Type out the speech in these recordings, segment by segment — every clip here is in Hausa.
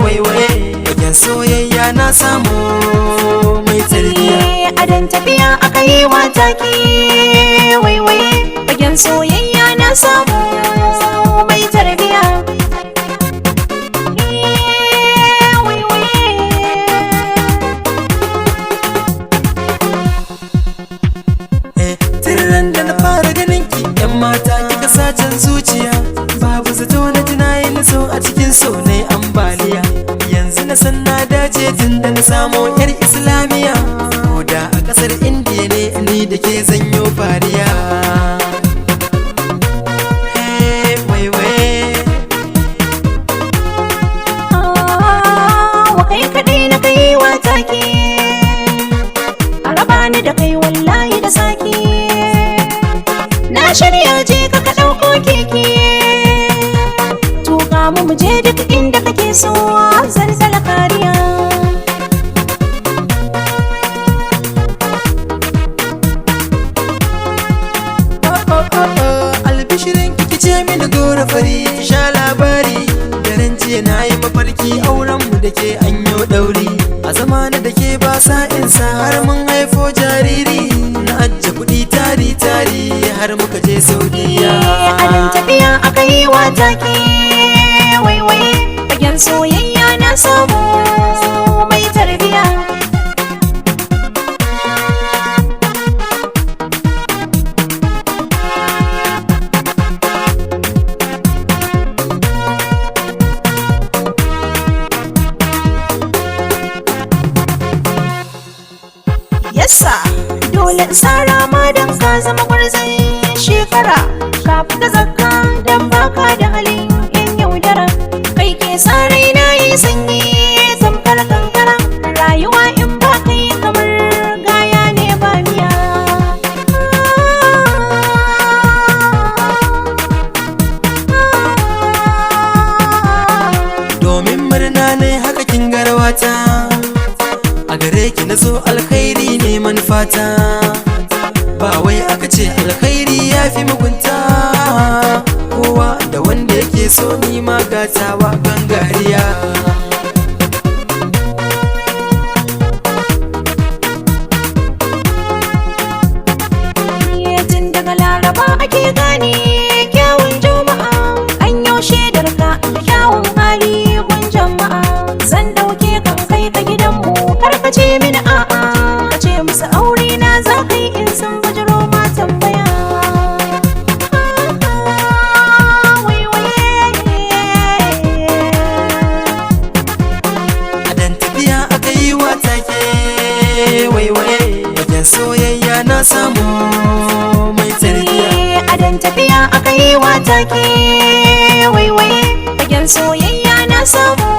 waiwaye fagen soyayya na samu mai tarbiya. Adan tafiya aka yi wa take waiwaye fagen soyayya na samu mai tarbiya. Tirran da na fara ganin ki yan mata kika sacen zuciya, babu zato na tunayin so a cikin so ne ambaliya. Yanzu na san na dace tun da na samo yar islamiya, ko da a kasar indiya ne ni da ke zanyo fariya. Wa kai kaɗai na kai wa take, a raba ni da kai wallahi da sake. Na shirya je ka ɗauko keke, tuka mu je duk inda kake so zalzala kariya. Albishirin kiki ce mini gora fari ki sha labari, daren jiya na yi mafarki auren mu da ke anyo ɗauri. A zamana da ke ba sa'insa har mun haifo jariri, na ajiye kuɗi tari har muka je Saudiya. Adan tafiya aka yi wa take waiwaye fagen soyayya na samu mai tarbiya. Yassa dole tsara ma don ka zama gwarzon shekara, ka fita zakka don baka da halin yan yaudara. Kai ke sa raina yi sanyi tamkar kankara, rayuwa in ba kai kamar gaya ne ba miya. Domin murna ne haka kin garwata, a gare ki na so alkhairi ne manufata. Ba wai aka ce alkhairi ya fi mugunta, kowa da wanda yake so ni ma gatawa gangariya. Tun daga laraba ake gane kyawun juma'a, an yaushe da ka da kyawun hali gun jama'a. Zan dauke kan kai ka gidanmu har ka ce mini a'a, ka ce musu aure na za ka yi in sun bujiro ma tambaya. Adan tafiya aka yi wa take waiwaye fagen soyayya na samu mai tarbiya. Adan tafiya aka yi wa take waiwaye fagen soyayya na samu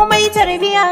mai tarbiya.